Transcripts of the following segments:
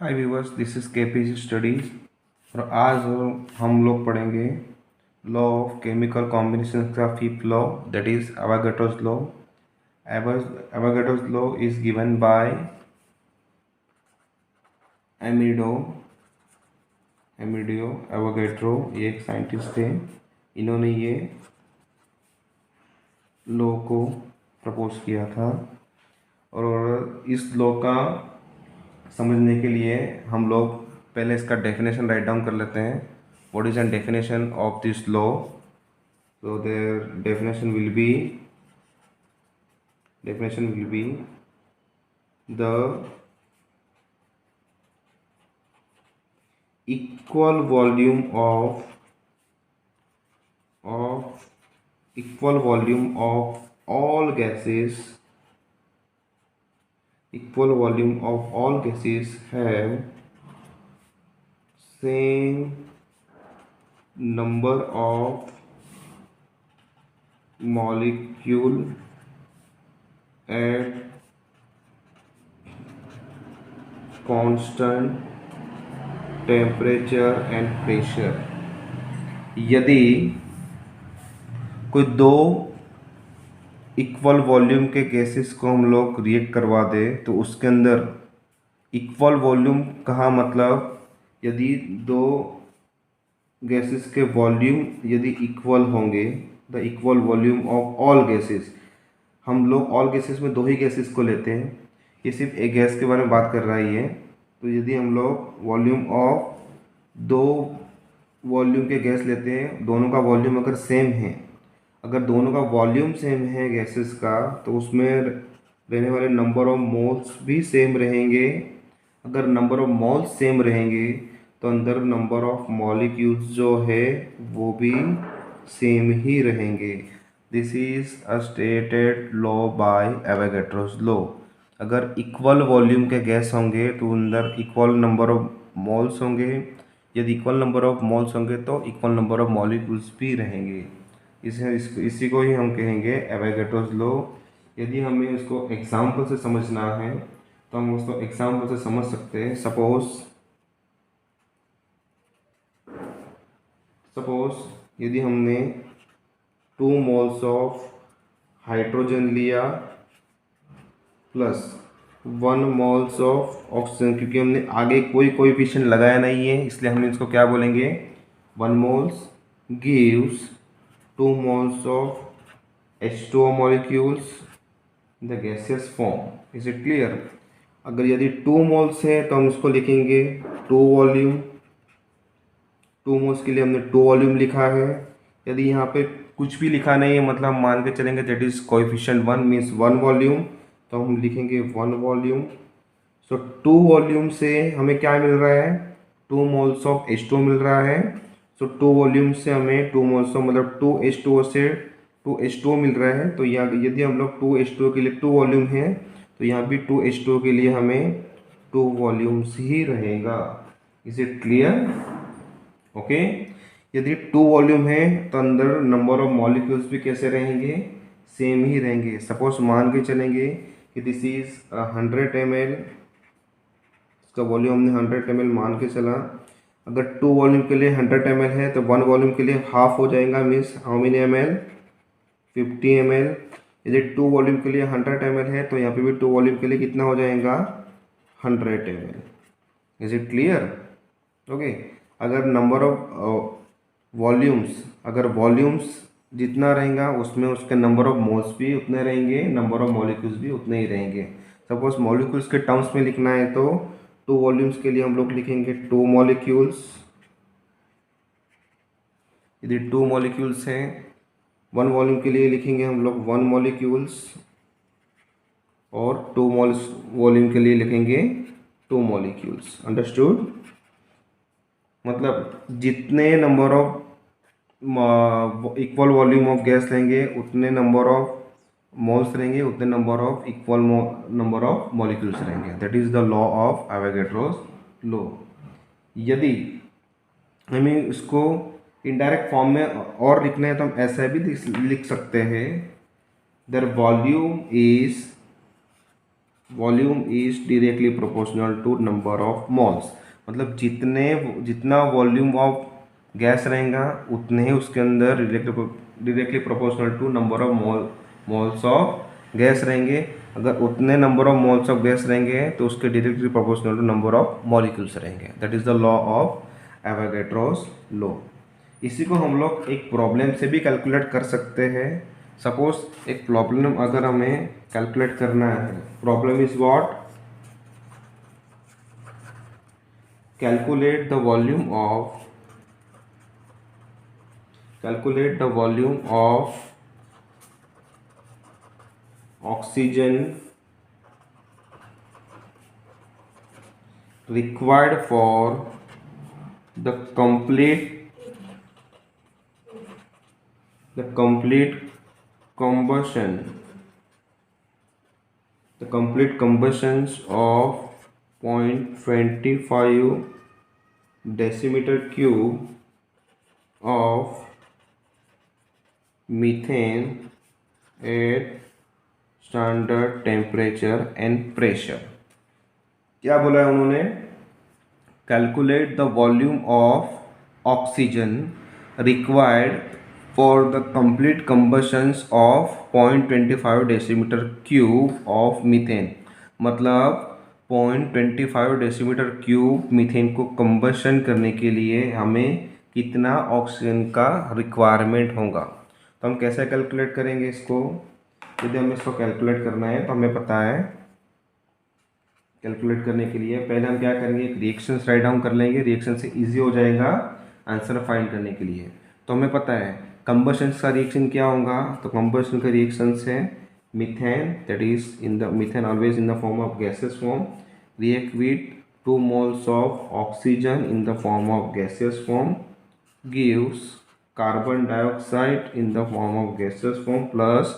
Hi viewers, this is KPG studies. और आज हम लोग पढ़ेंगे लॉ ऑफ केमिकल कॉम्बिनेशन का fifth law, that is Avogadro's law. Avogadro's law is given by Amedeo Avogadro. ये एक साइंटिस्ट थे, इन्होंने ये लॉ को प्रपोज किया था। और इस लॉ का समझने के लिए हम लोग पहले इसका डेफिनेशन राइट डाउन कर लेते हैं। What is an definition of this law? So their definition will be the equal volume of all gases have same number of molecule at constant temperature and pressure। यदि कोई दो equal volume के gases को हम लोग react करवा दें तो उसके अंदर इक्वल वॉल्यूम कहाँ, मतलब यदि दो गैसेस के वॉल्यूम यदि इक्वल होंगे, the equal volume of all gases. हम लोग ऑल गैसेस में दो ही गैसेस को लेते हैं, ये सिर्फ एक गैस के बारे में बात कर रहा है ये। तो यदि हम लोग वॉल्यूम ऑफ दो वॉल्यूम के गैस लेते हैं, दोनों का वॉल्यूम अगर सेम है, अगर दोनों का वॉल्यूम सेम है गैसेस का, तो उसमें रहने वाले नंबर ऑफ मोल्स भी सेम रहेंगे। अगर नंबर ऑफ मोल्स सेम रहेंगे तो अंदर नंबर ऑफ मॉलिक्यूल्स जो है वो भी सेम ही रहेंगे। This is a stated law by Avogadro's law. अगर इक्वल वॉल्यूम के गैस होंगे तो अंदर इक्वल नंबर ऑफ मोल्स होंगे, यदि इक्वल नंबर ऑफ मोल्स होंगे तो इक्वल नंबर ऑफ मॉलिक्यूल्स भी रहेंगे। इसी को ही हम कहेंगे एवोगाड्रोस लॉ। यदि हमें उसको एग्जाम्पल से समझना है तो हम उसको एग्जाम्पल से समझ सकते हैं। सपोज यदि हमने 2 मोल्स ऑफ हाइड्रोजन लिया प्लस 1 मोल्स ऑफ ऑक्सीजन, क्योंकि हमने आगे कोई कोएफिशिएंट लगाया नहीं है इसलिए हम इसको क्या बोलेंगे, 1 moles gives 2 moles of H2O molecules in the gaseous form। Is it clear? अगर यदि 2 moles है तो हम इसको लिखेंगे 2 वॉल्यूम। 2 moles के लिए हमने 2 वॉल्यूम लिखा है। यदि यहाँ पे कुछ भी लिखा नहीं है, मतलब हम मान के चलेंगे that is coefficient 1 means 1 volume, तो हम लिखेंगे 1 वॉल्यूम। सो 2 वॉल्यूम से हमें क्या मिल रहा है, 2 moles ऑफ H2O मिल रहा है। सो 2 वॉल्यूम से हमें 2 moles ऑफ मतलब 2H2O से 2H2O मिल रहा है। तो यहाँ यदि हम लोग 2H2O के लिए 2 वॉल्यूम है तो यहाँ भी 2H2O के लिए हमें 2 वॉल्यूम्स ही रहेगा। Is it clear? ओके। यदि 2 वॉल्यूम है तो अंदर नंबर ऑफ मॉलिक्यूल्स भी कैसे रहेंगे, सेम ही रहेंगे। सपोज मान के चलेंगे कि दिस इज 100 ml, इसका वॉल्यूम हमने 100 ml मान के चला। अगर 2 वॉल्यूम के लिए 100 ml है तो 1 वॉल्यूम के लिए हाफ हो जाएगा, means how many ml, 50 ml। यदि 2 वॉल्यूम के लिए 100 ml है तो यहाँ पे भी 2 वॉल्यूम के लिए कितना हो जाएगा, 100 ml। Is it clear? Okay. अगर नंबर ऑफ वॉल्यूम्स जितना रहेगा उसमें उसके नंबर ऑफ मोल्स भी उतने रहेंगे, नंबर ऑफ मॉलिक्यूल्स भी उतने ही रहेंगे। सपोज मॉलिक्यूल्स के टर्म्स में लिखना है तो 2 वॉल्यूम्स के लिए हम लोग लिखेंगे 2 मॉलिक्यूल्स। यदि 2 मॉलिक्यूल्स हैं, 1 वॉल्यूम के लिए लिखेंगे हम लोग 1 मॉलिक्यूल्स, और 2 वॉल्यूम के लिए लिखेंगे 2 मॉलिक्यूल्स। अंडरस्टूड? मतलब जितने number of equal volume of gas लेंगे उतने नंबर ऑफ मोल्स रहेंगे, उतने number of equal number of molecules रहेंगे। That is the law of Avogadro's law. यदि हमें इसको इनडायरेक्ट फॉर्म में और लिखना है तो हम ऐसा भी लिख सकते हैं, their volume is volume is directly proportional to number of moles, मतलब जितना वॉल्यूम ऑफ गैस रहेगा उतने ही उसके अंदर directly proportional to number of moles of gas रहेंगे। अगर उतने number of moles of gas रहेंगे तो उसके directly proportional to number of molecules रहेंगे। That is the law of Avogadro's law. इसी को हम लोग एक प्रॉब्लम से भी कैलकुलेट कर सकते हैं। सपोज एक प्रॉब्लम अगर हमें कैलकुलेट करना है, problem is what, calculate the volume of oxygen required for the complete combustion the complete combustions of 0.25 decimeter cube of methane at standard temperature and pressure। क्या बोला है उन्होंने, calculate the volume of oxygen required for the complete combustions of 0.25 decimetre cube of methane, मतलब 0.25 decimetre cube methane को combustion करने के लिए हमें कितना ऑक्सीजन का रिक्वायरमेंट होगा। तो हम कैसे कैलकुलेट करेंगे इसको, यदि हमें इसको कैलकुलेट करना है तो हमें पता है कैलकुलेट करने के लिए पहले हम क्या करेंगे, एक रिएक्शन राइट डाउन कर लेंगे, रिएक्शन से इजी हो जाएगा आंसर फाइंड करने के लिए। तो हमें पता है कंबशन का रिएक्शन क्या होगा, तो कंबशन का रिएक्शन है methane, that is in the methane always in the form of gases form, react with 2 moles of oxygen in the form of gases form, gives carbon dioxide in the form of gaseous form plus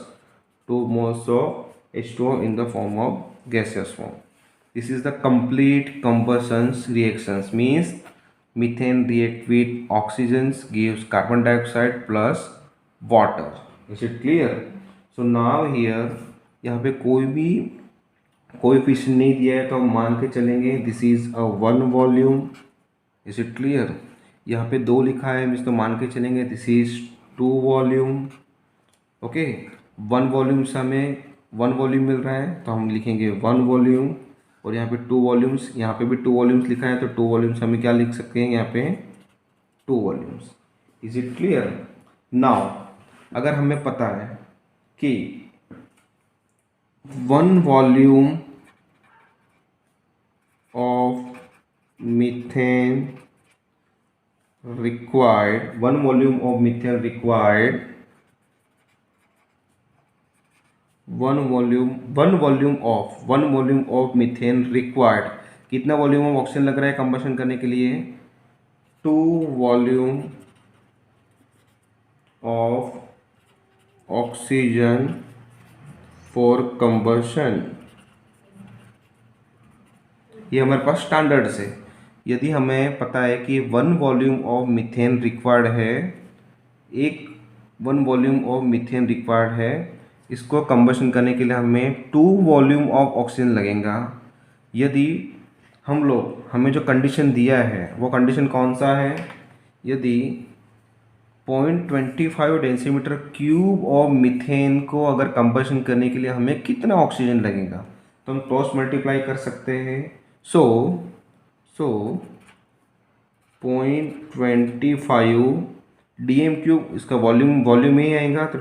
2 moles of H2O in the form of gaseous form. This is the complete combustion reactions, means methane react with oxygens gives carbon dioxide plus water. Is it clear? So now here यहाँ पे कोई भी coefficient नहीं दिया है तो हम मान के चलेंगे this is a one volume. Is it clear? यहाँ पे 2 लिखा है मीन्स तो मान के चलेंगे this is 2 volume. Okay, 1 volume से हमें 1 वॉल्यूम मिल रहा है तो हम लिखेंगे 1 वॉल्यूम, और यहाँ पे 2 वॉल्यूम्स, यहाँ पे भी 2 वॉल्यूम्स लिखा है तो 2 वॉल्यूम्स हमें क्या लिख सकते हैं यहाँ पे 2 volumes. Is it clear? Now अगर हमें पता है कि 1 volume of methane required 1 volume of methane required 1 volume of methane required कितना वॉल्यूम ऑफ ऑक्सीजन लग रहा है कंबशन करने के लिए, 2 volume of oxygen for combustion. ये हमारे पास स्टैंडर्ड से, यदि हमें पता है कि 1 वॉल्यूम ऑफ मीथेन रिक्वायर्ड है, 1 वॉल्यूम ऑफ मीथेन रिक्वायर्ड है, इसको कंबशन करने के लिए हमें 2 वॉल्यूम ऑफ ऑक्सीजन लगेगा। यदि हमें जो कंडीशन दिया है वो कंडीशन कौन सा है, यदि 0.25 डेसीमीटर क्यूब ऑफ मीथेन को अगर कंबशन करने के लिए हमें कितना ऑक्सीजन लगेगा, तो हम क्रॉस मल्टीप्लाई कर सकते हैं। सो 0.25 डीएम क्यूब, इसका वॉल्यूम ही आएगा तो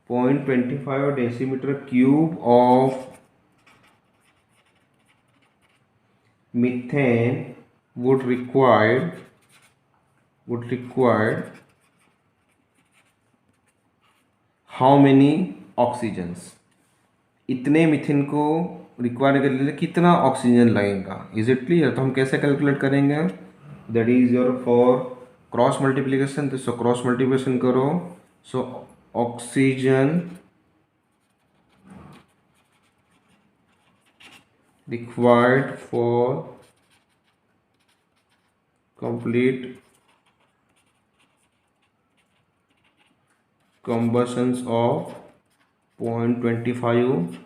0.25 decimetre cube of methane would require how many oxygens, इतने मीथेन को रिक्वायर करने के लिए कितना ऑक्सीजन लगेगा। Is it clear? तो हम कैसे कैलकुलेट करेंगे, that is your for cross multiplication, तो क्रॉस मल्टीप्लिकेशन करो। So oxygen required for complete combustions of 0.25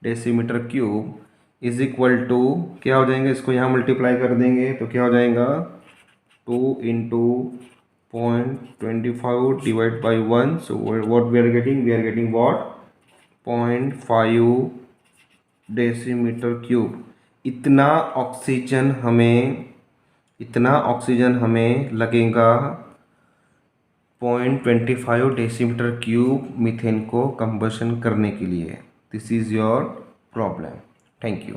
decimetre cube is equal to क्या हो जाएगा, इसको यहाँ मल्टीप्लाई कर देंगे तो क्या हो जाएगा 2 into 0.25 divide by 1. So what we are getting what 0.5 decimetre cube. इतना ऑक्सीजन हमें लगेगा 0.25 डेसीमीटर क्यूब मीथेन को कंबशन करने के लिए. This is your problem. Thank you.